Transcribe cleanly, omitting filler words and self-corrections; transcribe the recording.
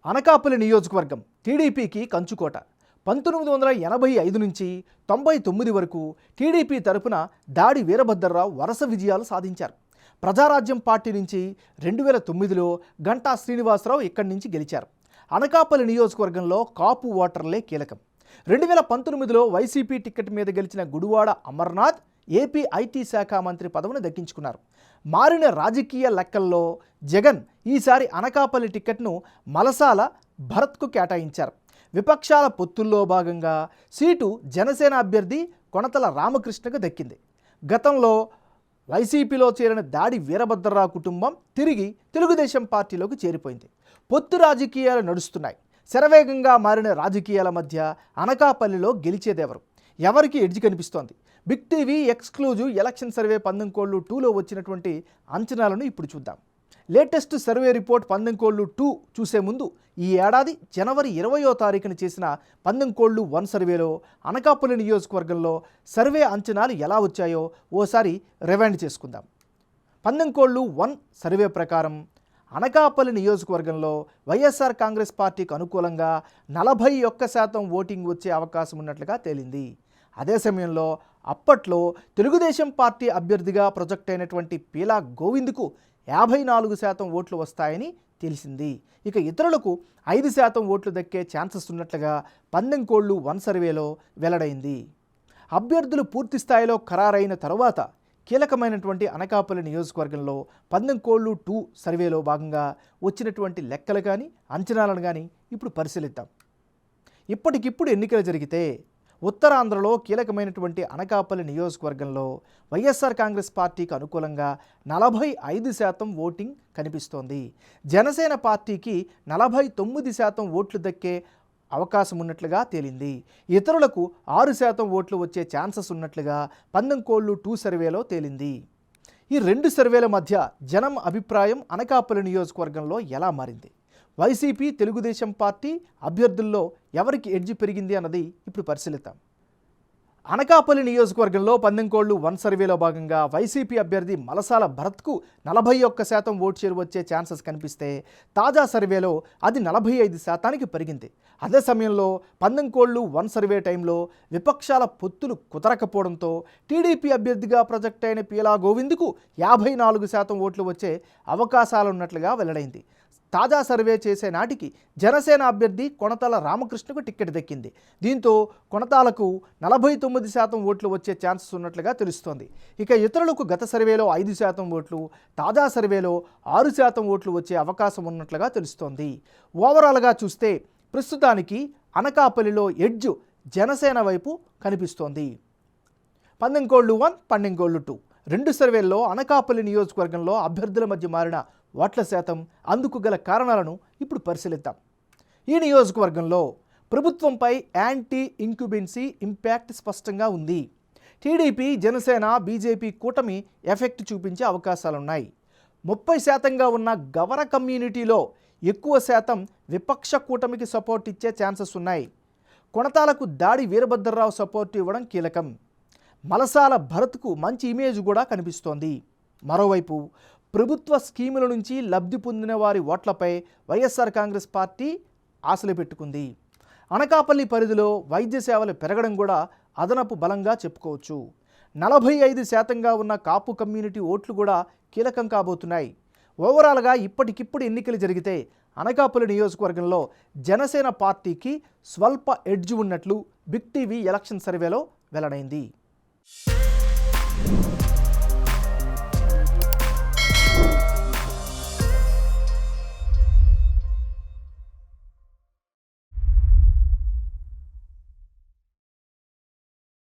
అనకాపల్లి నియోజకవర్గం టీడీపీకి కంచుకోట. 1985 నుంచి 99 వరకు టీడీపీ తరపున దాడి వీరభద్రరావు వరుస విజయాలు సాధించారు. ప్రజారాజ్యం పార్టీ నుంచి 2009లో గంటా శ్రీనివాసరావు ఇక్కడి నుంచి గెలిచారు. అనకాపల్లి నియోజకవర్గంలో కాపు ఓటర్లే కీలకం. 2019లో వైసీపీ టికెట్ మీద గెలిచిన గుడివాడ అమర్నాథ్ ఏపీ ఐటీ శాఖ మంత్రి పదవిని దక్కించుకున్నారు. మారిన రాజకీయ లెక్కల్లో జగన్ ఈసారి అనకాపల్లి టికెట్ను మలసాల భరత్కు కేటాయించారు. విపక్షాల పొత్తుల్లో భాగంగా సీటు జనసేన అభ్యర్థి కొనతల రామకృష్ణకు దక్కింది. గతంలో వైసీపీలో చేరిన దాడి వీరభద్రరావు కుటుంబం తిరిగి తెలుగుదేశం పార్టీలోకి చేరిపోయింది. పొత్తు రాజకీయాలు నడుస్తున్నాయి. శరవేగంగా మారిన రాజకీయాల మధ్య అనకాపల్లిలో గెలిచేదెవరు, ఎవరికి ఎడ్జ్ కనిపిస్తోంది? Big TV exclusive election survey పందెంకోళ్ళు 2లో వచ్చినటువంటి అంచనాలను ఇప్పుడు చూద్దాం. లేటెస్ట్ సర్వే రిపోర్ట్ పందెంకోళ్ళు 2 చూసే ముందు ఈ ఏడాది జనవరి 20వ తారీఖున చేసిన పందెంకోళ్ళు 1 సర్వేలో అనకాపల్లి నియోజకవర్గంలో సర్వే అంచనాలు ఎలా వచ్చాయో ఓసారి రివైండ్ చేసుకుందాం. పందెంకోళ్ళు 1 సర్వే ప్రకారం అనకాపల్లి నియోజకవర్గంలో వైఎస్ఆర్ కాంగ్రెస్ పార్టీకి అనుకూలంగా 41% ఓటింగ్ వచ్చే అవకాశం ఉన్నట్లుగా తేలింది. అదే సమయంలో అప్పట్లో తెలుగుదేశం పార్టీ అభ్యర్థిగా ప్రొజెక్ట్ అయినటువంటి పీలా గోవింద్కు 54% ఓట్లు వస్తాయని తెలిసింది. ఇక ఇతరులకు 5% ఓట్లు దక్కే ఛాన్సెస్ ఉన్నట్లుగా పందెంకోళ్ళు 1 సర్వేలో వెల్లడైంది. అభ్యర్థులు పూర్తి స్థాయిలో ఖరారైన తరువాత కీలకమైనటువంటి అనకాపల్లి నియోజకవర్గంలో పందెంకోళ్ళు 2 సర్వేలో భాగంగా వచ్చినటువంటి లెక్కలు కానీ అంచనాలను కానీ ఇప్పుడు పరిశీలిద్దాం. ఇప్పటికిప్పుడు ఎన్నికలు జరిగితే ఉత్తరాంధ్రలో కీలకమైనటువంటి అనకాపల్లి నియోజకవర్గంలో వైఎస్ఆర్ కాంగ్రెస్ పార్టీకి అనుకూలంగా 45% ఓటింగ్ కనిపిస్తోంది. జనసేన పార్టీకి 49% ఓట్లు దక్కే అవకాశం ఉన్నట్లుగా తేలింది. ఇతరులకు 6% ఓట్లు వచ్చే ఛాన్సెస్ ఉన్నట్లుగా పందెంకోళ్ళు 2 సర్వేలో తేలింది. ఈ 2 సర్వేల మధ్య జనం అభిప్రాయం అనకాపల్లి నియోజకవర్గంలో ఎలా మారింది? వైసీపీ తెలుగుదేశం పార్టీ అభ్యర్థుల్లో ఎవరికి ఎడ్జి పెరిగింది అన్నది ఇప్పుడు పరిశీలిద్దాం. అనకాపల్లి నియోజకవర్గంలో పందెంకోళ్ళు 1 సర్వేలో భాగంగా వైసీపీ అభ్యర్థి మలసాల భరత్కు 41% ఓటు షేర్ వచ్చే ఛాన్సెస్ కనిపిస్తే తాజా సర్వేలో అది 45%కి పెరిగింది. అదే సమయంలో పందెంకోళ్ళు 1 సర్వే టైంలో విపక్షాల పొత్తులు కుదరకపోవడంతో టీడీపీ అభ్యర్థిగా ప్రొజెక్ట్ అయిన పీలా గోవింద్కు 54% ఓట్లు వచ్చే అవకాశాలున్నట్లుగా వెల్లడైంది. తాజా సర్వే చేసే నాటికి జనసేన అభ్యర్థి కొనతల రామకృష్ణకు టికెట్ దక్కింది. దీంతో కొనతాలకు 49% ఓట్లు వచ్చే ఛాన్సెస్ ఉన్నట్లుగా తెలుస్తోంది. ఇక ఇతరులకు గత సర్వేలో 5% ఓట్లు, తాజా సర్వేలో 6% ఓట్లు వచ్చే అవకాశం ఉన్నట్లుగా తెలుస్తోంది. ఓవరాల్గా చూస్తే ప్రస్తుతానికి అనకాపల్లిలో ఎడ్జ్ జనసేన వైపు కనిపిస్తోంది. పందెంకోళ్ళు 1, పందెంకోళ్ళు 2 2 సర్వేల్లో అనకాపల్లి నియోజకవర్గంలో అభ్యర్థుల మధ్య మారిన ఓట్ల శాతం, అందుకు గల కారణాలను ఇప్పుడు పరిశీలిద్దాం. ఈ నియోజకవర్గంలో ప్రభుత్వంపై యాంటీ ఇంక్యుబెన్సీ ఇంపాక్ట్ స్పష్టంగా ఉంది. టీడీపీ, జనసేన, బీజేపీ కూటమి ఎఫెక్ట్ చూపించే అవకాశాలున్నాయి. 30%గా ఉన్న గవర కమ్యూనిటీలో ఎక్కువ శాతం విపక్ష కూటమికి సపోర్ట్ ఇచ్చే ఛాన్సెస్ ఉన్నాయి. కొనతాలకు దాడి వీరభద్రరావు సపోర్ట్ ఇవ్వడం కీలకం. మలసాల భరత్కు మంచి ఇమేజ్ కూడా కనిపిస్తోంది. మరోవైపు ప్రభుత్వ స్కీముల నుంచి లబ్ధి పొందిన వారి ఓట్లపై వైఎస్ఆర్ కాంగ్రెస్ పార్టీ ఆశలు పెట్టుకుంది. అనకాపల్లి పరిధిలో వైద్య సేవలు పెరగడం కూడా అదనపు బలంగా చెప్పుకోవచ్చు. 45%గా ఉన్న కాపు కమ్యూనిటీ ఓట్లు కూడా కీలకం కాబోతున్నాయి. ఓవరాల్గా ఇప్పటికిప్పుడు ఎన్నికలు జరిగితే అనకాపల్లి నియోజకవర్గంలో జనసేన పార్టీకి స్వల్ప ఎడ్జ్ ఉన్నట్లు బిగ్ టీవీ ఎలక్షన్ సర్వేలో వెల్లడైంది.